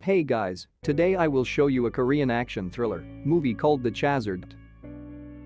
Hey guys, today I will show you a Korean action thriller movie called The Chazard,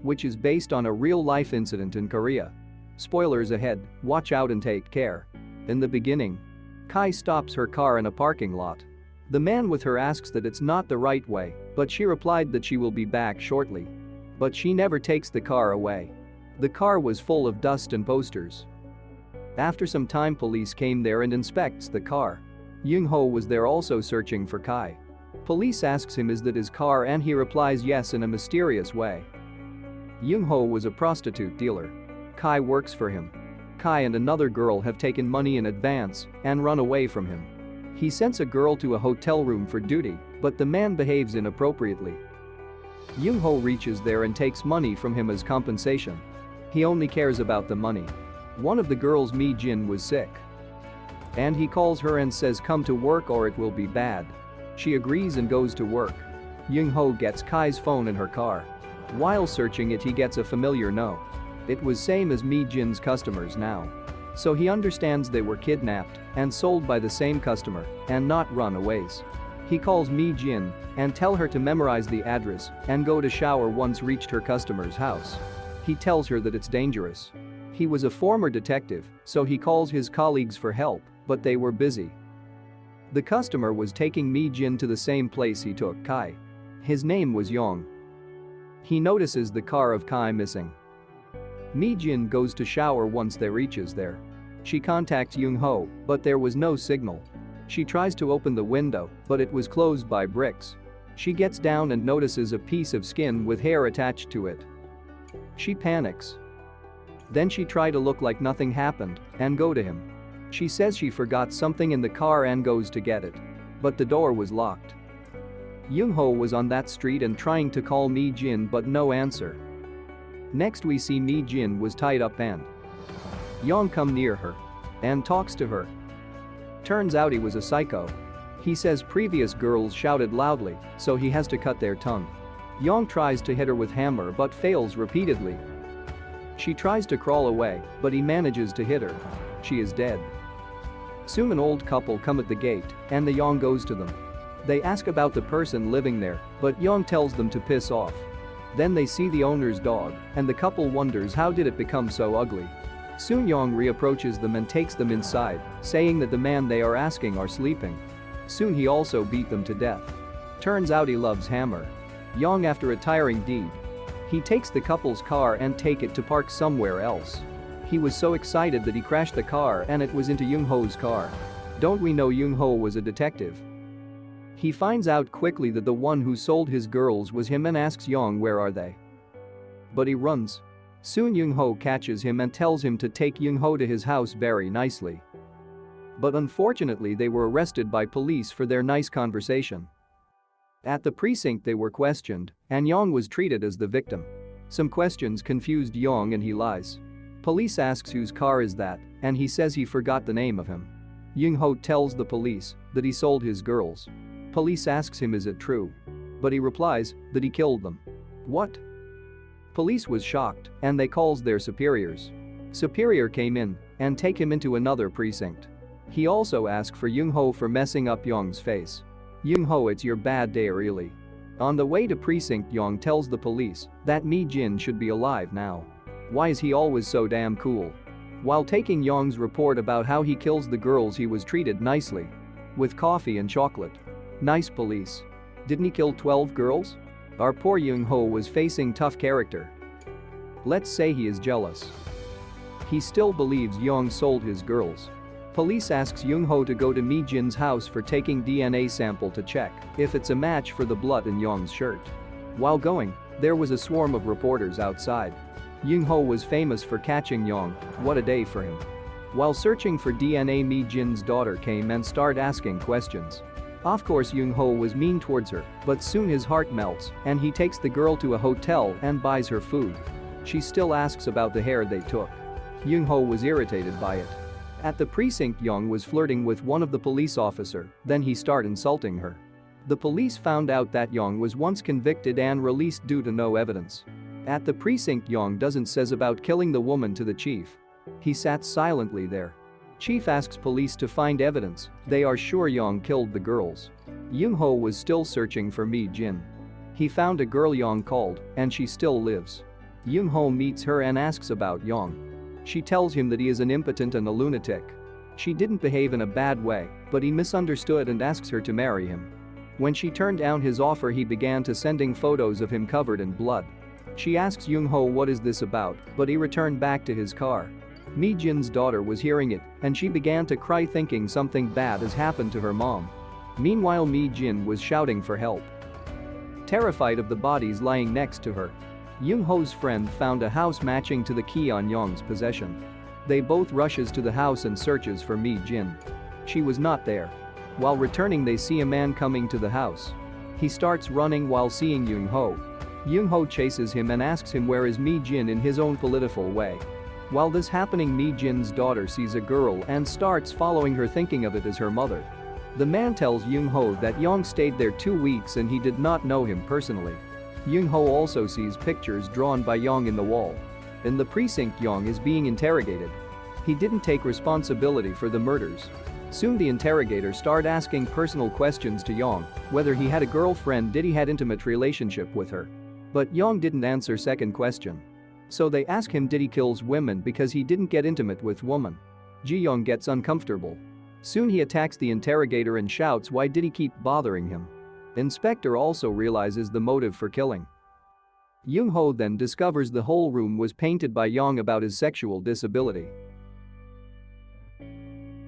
which is based on a real-life incident in Korea. Spoilers ahead, watch out and take care. In the beginning, Kai stops her car in a parking lot. The man with her asks that it's not the right way, but she replied that she will be back shortly. But she never takes the car away. The car was full of dust and posters. After some time, police came there and inspects the car. Young-ho was there also searching for Kai. Police asks him is that his car and he replies yes in a mysterious way. Young-ho was a prostitute dealer. Kai works for him. Kai and another girl have taken money in advance and run away from him. He sends a girl to a hotel room for duty, but the man behaves inappropriately. Young-ho reaches there and takes money from him as compensation. He only cares about the money. One of the girls, Mi-jin, was sick. And he calls her and says come to work or it will be bad. She agrees and goes to work. Young-ho gets Kai's phone in her car. While searching it, he gets a familiar note. It was same as Mi-jin's customers now. So he understands they were kidnapped and sold by the same customer and not runaways. He calls Mi-jin and tell her to memorize the address and go to shower once reached her customer's house. He tells her that it's dangerous. He was a former detective, so he calls his colleagues for help, but they were busy. The customer was taking Mi-jin to the same place he took Kai. His name was Yong. He notices the car of Kai missing. Mi-jin goes to shower once they reaches there. She contacts Young-ho, but there was no signal. She tries to open the window, but it was closed by bricks. She gets down and notices a piece of skin with hair attached to it. She panics. Then she tries to look like nothing happened and go to him. She says she forgot something in the car and goes to get it. But the door was locked. Young-ho was on that street and trying to call Mi-jin but no answer. Next we see Mi-jin was tied up and Yong come near her and talks to her. Turns out he was a psycho. He says previous girls shouted loudly, so he has to cut their tongue. Yong tries to hit her with hammer but fails repeatedly. She tries to crawl away, but he manages to hit her. She is dead. Soon an old couple come at the gate and the Yong goes to them. They ask about the person living there, but Yong tells them to piss off. Then they see the owner's dog and the couple wonders how did it become so ugly. Soon Yong reapproaches them and takes them inside, saying that the man they are asking are sleeping. Soon he also beat them to death. Turns out he loves hammer. Yong after a tiring deed. He takes the couple's car and take it to park somewhere else. He was so excited that he crashed the car and it was into Young-ho's car. Don't we know Young-ho was a detective? He finds out quickly that the one who sold his girls was him and asks Yong where are they. But he runs. Soon Young-ho catches him and tells him to take Young-ho to his house very nicely. But unfortunately they were arrested by police for their nice conversation. At the precinct they were questioned and Yong was treated as the victim. Some questions confused Yong and he lies. Police asks whose car is that and he says he forgot the name of him. Young-ho tells the police that he sold his girls. Police asks him is it true? But he replies that he killed them. What? Police was shocked and they calls their superiors. Superior came in and take him into another precinct. He also asked for Young-ho for messing up Yong's face. Young-ho, it's your bad day really. On the way to precinct, Yong tells the police that Mi-jin should be alive now. Why is he always so damn cool? While taking Yong's report about how he kills the girls, he was treated nicely. With coffee and chocolate. Nice police. Didn't he kill 12 girls? Our poor Young-ho was facing tough character. Let's say he is jealous. He still believes Yong sold his girls. Police asks Young-ho to go to Mi-jin's house for taking DNA sample to check if it's a match for the blood in Yong's shirt. While going, there was a swarm of reporters outside. Young-ho was famous for catching Yong, what a day for him. While searching for DNA, Mi-jin's daughter came and started asking questions. Of course Young-ho was mean towards her, but soon his heart melts and he takes the girl to a hotel and buys her food. She still asks about the hair they took. Young-ho was irritated by it. At the precinct, Yong was flirting with one of the police officer, then he started insulting her. The police found out that Yong was once convicted and released due to no evidence. At the precinct, Yong doesn't says about killing the woman to the chief. He sat silently there. Chief asks police to find evidence. They are sure Yong killed the girls. Young-ho was still searching for Mi-jin. He found a girl Young called, and she still lives. Young-ho meets her and asks about Young. She tells him that he is an impotent and a lunatic. She didn't behave in a bad way, but he misunderstood and asks her to marry him. When she turned down his offer, he began to sending photos of him covered in blood. She asks Young-ho what is this about, but he returned back to his car. Mi-jin's daughter was hearing it, and she began to cry thinking something bad has happened to her mom. Meanwhile, Mi-jin was shouting for help, terrified of the bodies lying next to her. Young-ho's friend found a house matching to the key on Young's possession. They both rushes to the house and searches for Mi-jin. She was not there. While returning, they see a man coming to the house. He starts running while seeing Young-ho. Young-ho chases him and asks him where is Mi-jin in his own political way. While this happening, Mi-jin's daughter sees a girl and starts following her, thinking of it as her mother. The man tells Young-ho that Young stayed there 2 weeks and he did not know him personally. Young-ho also sees pictures drawn by Young in the wall. In the precinct, Young is being interrogated. He didn't take responsibility for the murders. Soon the interrogator started asking personal questions to Young, whether he had a girlfriend, did he had intimate relationship with her. But Young didn't answer second question. So they ask him did he kills women because he didn't get intimate with woman. Ji-young gets uncomfortable. Soon he attacks the interrogator and shouts why did he keep bothering him. Inspector also realizes the motive for killing. Young-ho then discovers the whole room was painted by Young about his sexual disability.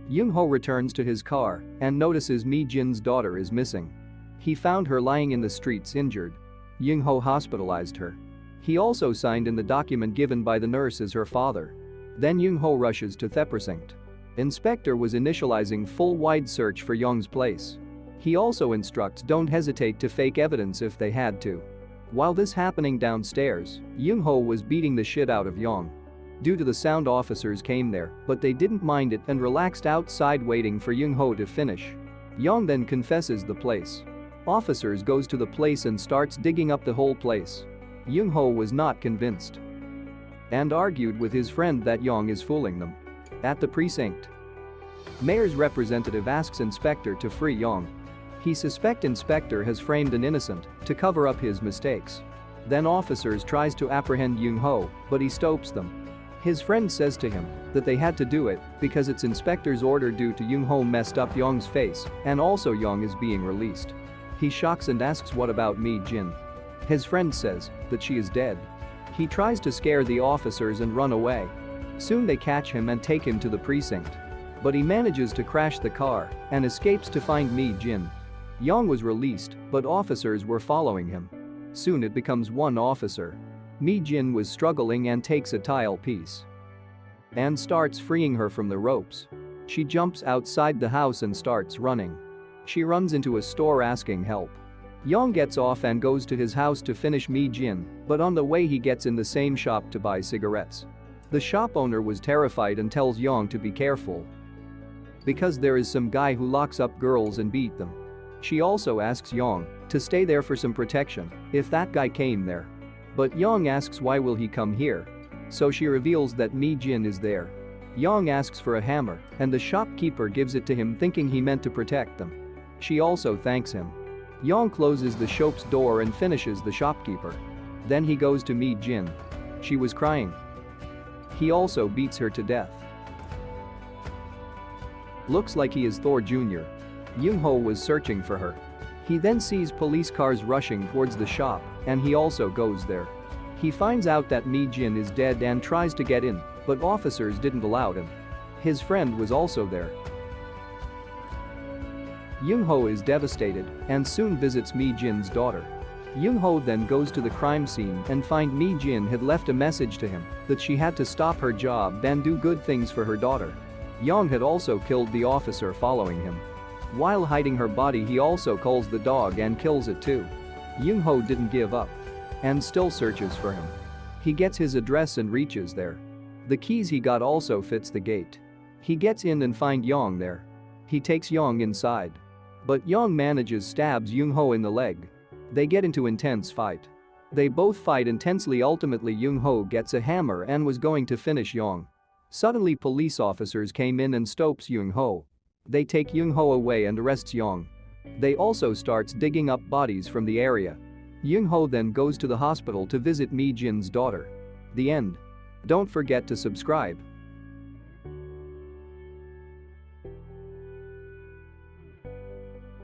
Young-ho returns to his car and notices Mi-jin's daughter is missing. He found her lying in the streets injured. Young-ho hospitalized her. He also signed in the document given by the nurse as her father. Then Young-ho rushes to the precinct. Inspector was initializing full-wide search for Young's place. He also instructs don't hesitate to fake evidence if they had to. While this happening downstairs, Young-ho was beating the shit out of Young. Due to the sound, officers came there, but they didn't mind it and relaxed outside waiting for Young-ho to finish. Young then confesses the place. Officers goes to the place and starts digging up the whole place. Young-ho was not convinced and argued with his friend that Young is fooling them. At the precinct, mayor's representative asks inspector to free Young. He suspects inspector has framed an innocent to cover up his mistakes. Then officers tries to apprehend Young-ho, but he stops them. His friend says to him that they had to do it because it's inspector's order due to Young-ho messed up Young's face and also Young is being released. He shocks and asks what about Mi-jin. His friend says that she is dead. He tries to scare the officers and run away. Soon they catch him and take him to the precinct. But he manages to crash the car and escapes to find Mi-jin. Young was released, but officers were following him. Soon it becomes one officer. Mi-jin was struggling and takes a tile piece and starts freeing her from the ropes. She jumps outside the house and starts running. She runs into a store asking help. Young gets off and goes to his house to finish Mi-jin, but on the way he gets in the same shop to buy cigarettes. The shop owner was terrified and tells Young to be careful because there is some guy who locks up girls and beat them. She also asks Young to stay there for some protection if that guy came there. But Young asks why will he come here? So she reveals that Mi-jin is there. Young asks for a hammer and the shopkeeper gives it to him thinking he meant to protect them. She also thanks him. Young closes the shop's door and finishes the shopkeeper. Then he goes to Mi-jin. She was crying. He also beats her to death. Looks like he is Thor Jr. Young-ho was searching for her. He then sees police cars rushing towards the shop and he also goes there. He finds out that Mi-jin is dead and tries to get in, but officers didn't allow him. His friend was also there. Young-ho is devastated and soon visits Mi-jin's daughter. Young-ho then goes to the crime scene and finds Mi-jin had left a message to him that she had to stop her job and do good things for her daughter. Young had also killed the officer following him. While hiding her body, he also calls the dog and kills it too. Young-ho didn't give up and still searches for him. He gets his address and reaches there. The keys he got also fits the gate. He gets in and finds Young there. He takes Young inside. But Young manages stabs Young-ho in the leg. They get into intense fight. They both fight intensely. Ultimately Young-ho gets a hammer and was going to finish Young. Suddenly police officers came in and stops Young-ho. They take Young-ho away and arrests Young. They also starts digging up bodies from the area. Young-ho then goes to the hospital to visit Mi Jin's daughter. The end. Don't forget to subscribe.